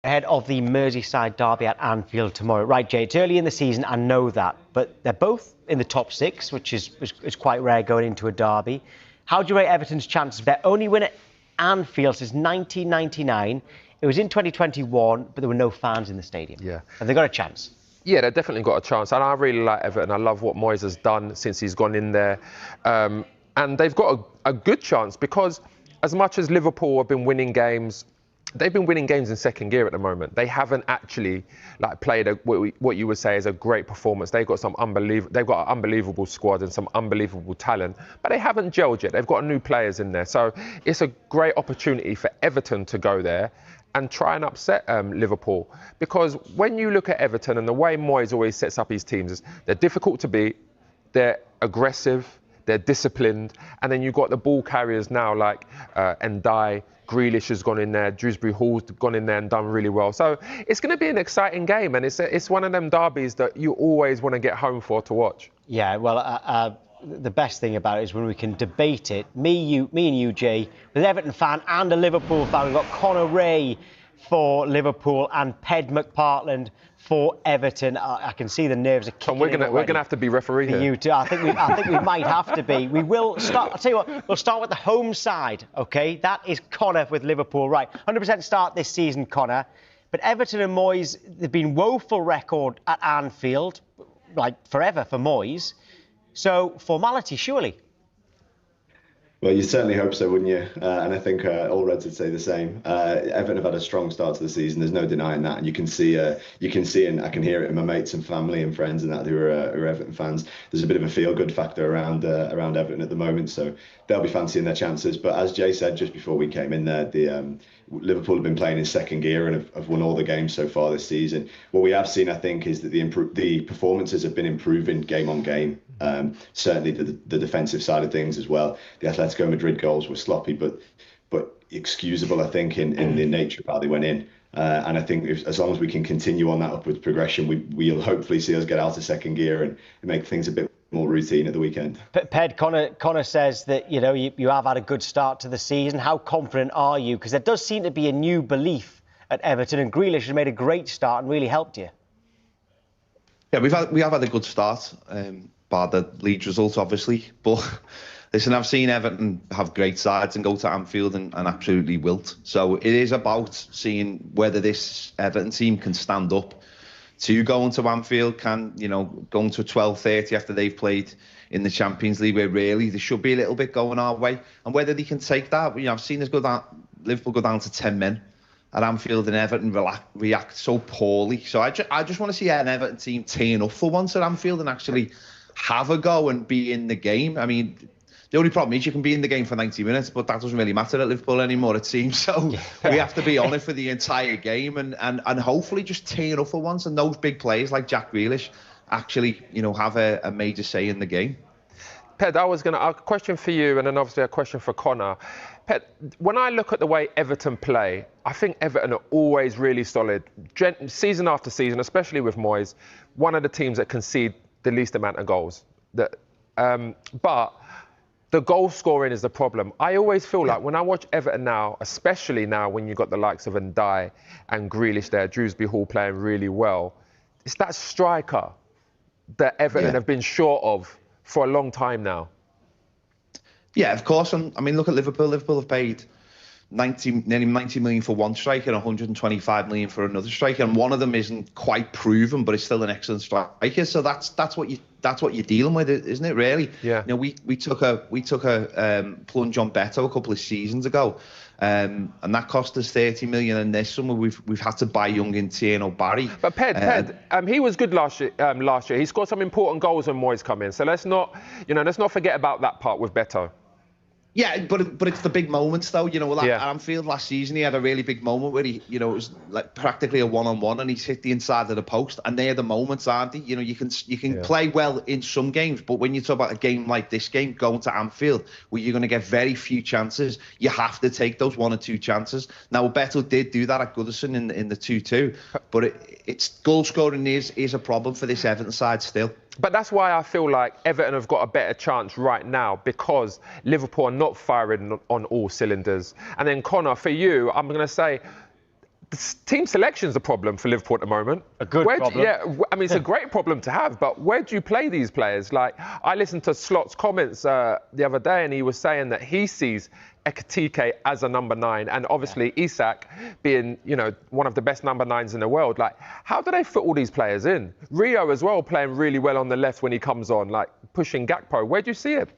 Ahead of the Merseyside Derby at Anfield tomorrow. Right, Jay, it's early in the season, I know that, but they're both in the top six, which is quite rare going into a derby. How do you rate Everton's chances? Their only win at Anfield since 1999. It was in 2021, but there were no fans in the stadium. Yeah. Have they got a chance? Yeah, they've definitely got a chance. And I really like Everton. I love what Moyes has done since he's gone in there. And they've got a good chance because as much as Liverpool have been winning games, they've been winning games in second gear at the moment. They haven't actually played what you would say is a great performance. They've got they've got an unbelievable squad and some unbelievable talent, but they haven't gelled yet. They've got new players in there. So it's a great opportunity for Everton to go there and try and upset Liverpool. Because when you look at Everton and the way Moyes always sets up his teams, is they're difficult to beat, they're aggressive, they're disciplined, and then you've got the ball carriers now like Ndiaye, Grealish has gone in there, Dewsbury Hall's gone in there and done really well. So it's going to be an exciting game, and it's one of them derbies that you always want to get home for to watch. Yeah, well, the best thing about it is when we can debate it. Me and you, Jay, with an Everton fan and a Liverpool fan. We've got Conor Ray for Liverpool and Ped McPartland for Everton. I can see the nerves are kicking. And we're gonna have to be referee here. You two, I think we might have to be. We will start. I'll tell you what. We'll start with the home side. Okay, that is Conor with Liverpool. Right, 100% start this season, Conor. But Everton and Moyes, they've been woeful record at Anfield, like forever for Moyes. So, formality, surely. Well, you certainly hope so, wouldn't you? And I think all Reds would say the same. Everton have had a strong start to the season. There's no denying that, and you can see, and I can hear it in my mates and family and friends and that who are Everton fans. There's a bit of a feel-good factor around Everton at the moment, so they'll be fancying their chances. But as Jay said just before we came in there, the Liverpool have been playing in second gear and have won all the games so far this season. What we have seen, I think, is that the performances have been improving game on game. Certainly the defensive side of things as well. The Atletico Madrid goals were sloppy, but excusable, I think, in the nature of how they went in. And I think as long as we can continue on that upwards progression, we'll hopefully see us get out of second gear and make things a bit more routine at the weekend. Ped, Conor says that you have had a good start to the season. How confident are you? Because there does seem to be a new belief at Everton, and Grealish has made a great start and really helped you. Yeah, we have had a good start, bar the Leeds result, obviously. But listen, I've seen Everton have great sides and go to Anfield and absolutely wilt. So it is about seeing whether this Everton team can stand up to going to Anfield, going to 12:30 after they've played in the Champions League, where really there should be a little bit going our way, and whether they can take that. I've seen us Liverpool go down to 10 men at Anfield, and Everton react so poorly. So I just want to see an Everton team turn up for once at Anfield and actually have a go and be in the game. I mean, the only problem is you can be in the game for 90 minutes, but that doesn't really matter at Liverpool anymore, it seems. So we have to be on it for the entire game and hopefully just turn up for once. And those big players like Jack Grealish actually, have a major say in the game. Ped, I was going to ask a question for you and then obviously a question for Conor. Ped, when I look at the way Everton play, I think Everton are always really solid. Season after season, especially with Moyes, one of the teams that concede the least amount of goals. But the goal scoring is the problem. I always feel like when I watch Everton now, especially now when you've got the likes of Ndiaye and Grealish there, Dewsbury Hall playing really well, it's that striker that Everton have been short of for a long time now. Yeah, of course. I mean, look at Liverpool. Liverpool have paid nearly 90 million for one striker and 125 million for another striker, and one of them isn't quite proven, but it's still an excellent striker. So that's what you're dealing with, isn't it? Really? Yeah. We took a plunge on Beto a couple of seasons ago, and that cost us 30 million. And this summer we've had to buy young Tierney Barry. But Ped, he was good last year. He scored some important goals when Moyes come in. So let's not forget about that part with Beto. Yeah, but it's the big moments though. At Anfield last season, he had a really big moment where he, it was like practically a one-on-one, and he's hit the inside of the post. And they're the moments, aren't they? You can play well in some games, but when you talk about a game like this game, going to Anfield, where you're going to get very few chances, you have to take those one or two chances. Now, Beto did do that at Goodison in the 2-2, but it's goal scoring is a problem for this Everton side still. But that's why I feel like Everton have got a better chance right now, because Liverpool are not firing on all cylinders. And then, Conor, for you, I'm going to say team selection's a problem for Liverpool at the moment. A good problem. Yeah, I mean, it's a great problem to have, but where do you play these players? Like, I listened to Slot's comments the other day, and he was saying that he sees Ekitike as a number 9, and obviously Isak being, one of the best number 9s in the world. Like, how do they fit all these players in? Rio as well, playing really well on the left when he comes on, like pushing Gakpo. Where do you see it?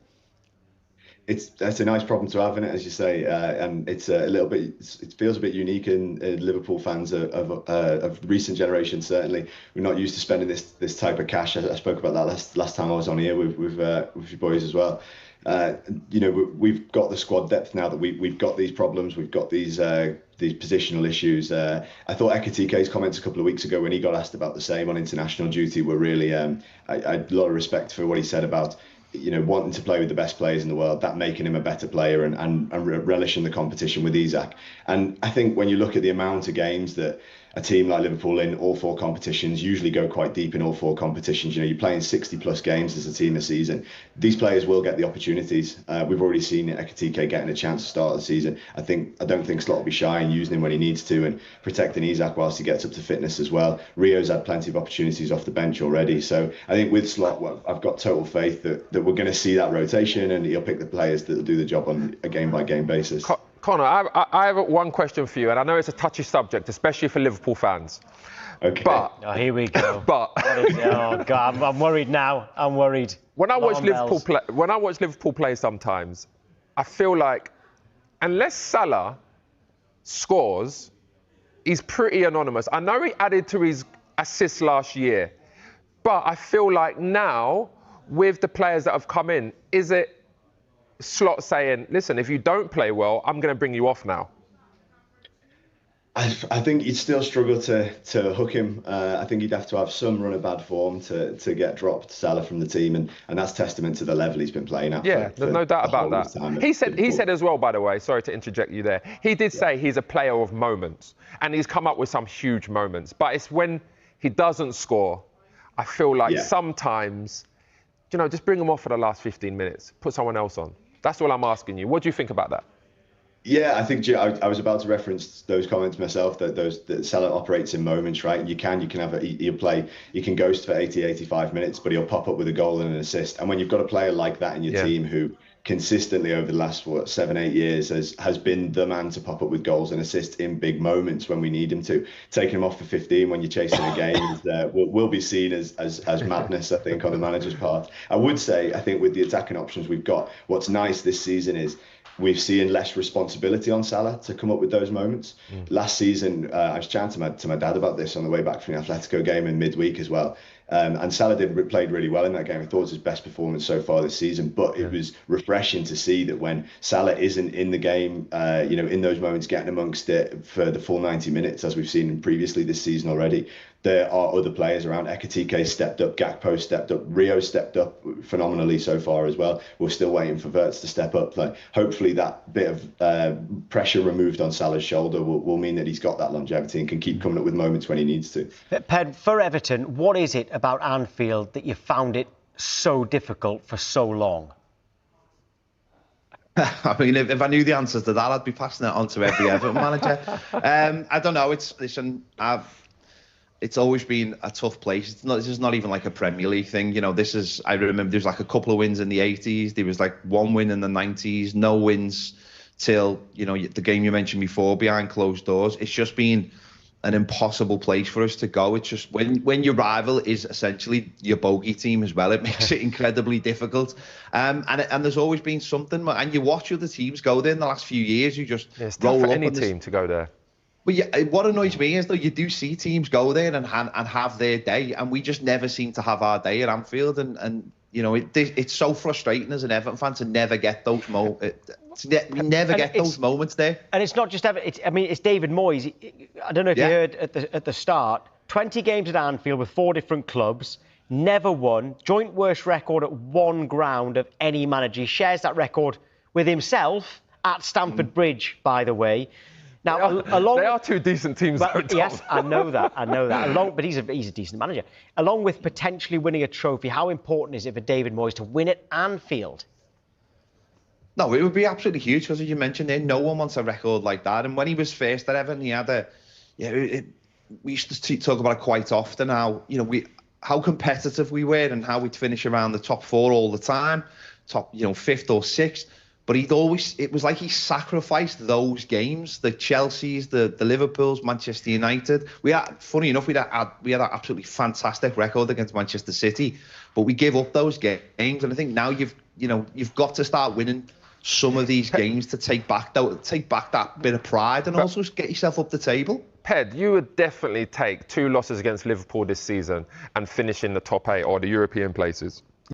That's a nice problem to have, isn't it, as you say, and it's a little bit. It feels a bit unique in Liverpool fans of recent generations. Certainly, we're not used to spending this type of cash. I spoke about that last time I was on here with you boys as well. We've got the squad depth now that we've got these problems. We've got these positional issues. I thought Ekitike's comments a couple of weeks ago when he got asked about the same on international duty were really. I had a lot of respect for what he said about wanting to play with the best players in the world, that making him a better player and relishing the competition with Isak. And I think when you look at the amount of games that a team like Liverpool in all 4 competitions usually go quite deep in all 4 competitions. You're playing 60 plus games as a team this season. These players will get the opportunities. We've already seen Ekitike getting a chance to start the season. I don't think Slot will be shy in using him when he needs to and protecting Isak whilst he gets up to fitness as well. Rio's had plenty of opportunities off the bench already. So I think with Slot, I've got total faith that we're going to see that rotation and he'll pick the players that will do the job on a game by game basis. Connor, I have one question for you, and I know it's a touchy subject, especially for Liverpool fans. Okay. But here we go. But oh God, I'm worried now. I'm worried. When I watch Liverpool play, sometimes I feel like unless Salah scores, he's pretty anonymous. I know he added to his assists last year, but I feel like now with the players that have come in, is it Slot saying, listen, if you don't play well, I'm going to bring you off now? I think you'd still struggle to hook him. I think you'd have to have some run of bad form to get dropped Salah from the team, and that's testament to the level he's been playing at. Yeah, there's no doubt about that. He said as well, by the way, sorry to interject you there, he did say he's a player of moments, and he's come up with some huge moments. But it's when he doesn't score, I feel like sometimes, just bring him off for the last 15 minutes, put someone else on. That's all I'm asking you. What do you think about that? Yeah, I think I was about to reference those comments myself, that Salah operates in moments, right? You can have he'll play, you can ghost for 80, 85 minutes, but he'll pop up with a goal and an assist. And when you've got a player like that in your team who consistently over the last 7-8 years has been the man to pop up with goals and assists in big moments when we need him to, taking him off for 15 when you're chasing a game will be seen as madness, I think, on the manager's part. I would say, I think with the attacking options we've got, what's nice this season is we've seen less responsibility on Salah to come up with those moments. Last season, I was chatting to my dad about this on the way back from the Atletico game in midweek as well. And Salah played really well in that game. I thought it was his best performance so far this season. But it was refreshing to see that when Salah isn't in the game, in those moments, getting amongst it for the full 90 minutes, as we've seen previously this season already, there are other players around. Ekitike stepped up, Gakpo stepped up, Rio stepped up phenomenally so far as well. We're still waiting for Wirtz to step up. Like, hopefully that bit of pressure removed on Salah's shoulder will mean that he's got that longevity and can keep coming up with moments when he needs to. Ped, for Everton, what is it about Anfield that you found it so difficult for so long? I mean, if I knew the answers to that, I'd be passing it on to every Everton manager. I don't know. It's always been a tough place. This is not even like a Premier League thing. I remember there's like a couple of wins in the 80s. There was like one win in the 90s, no wins till, the game you mentioned before, behind closed doors. It's just been an impossible place for us to go. It's just when your rival is essentially your bogey team as well, it makes it incredibly difficult. And there's always been something. And you watch other teams go there in the last few years, you just roll up. For any team to go there. But yeah, what annoys me is, though, you do see teams go there and have their day, and we just never seem to have our day at Anfield. And it's so frustrating as an Everton fan to never get those moments. Those moments there. And it's not just Everton. It's David Moyes. I don't know if you heard at the start. 20 games at Anfield with 4 different clubs. Never won. Joint worst record at one ground of any manager. He shares that record with himself at Stamford Bridge, by the way. Now, they are two decent teams, though, Tom. Yes, I know that. But he's a decent manager. Along with potentially winning a trophy, how important is it for David Moyes to win at Anfield? No, it would be absolutely huge because, as you mentioned there, no one wants a record like that. And when he was first at Everton, he had we used to talk about it quite often. How competitive we were and how we'd finish around the top 4 all the time, top 5th or 6th. But it was like he sacrificed those games, the Chelseas, the Liverpools, Manchester United. Funny enough, we had an absolutely fantastic record against Manchester City, but we gave up those games. And I think now you've got to start winning some of these games to take back that bit of pride and also get yourself up the table. Ped, you would definitely take 2 losses against Liverpool this season and finish in the top 8 or the European places.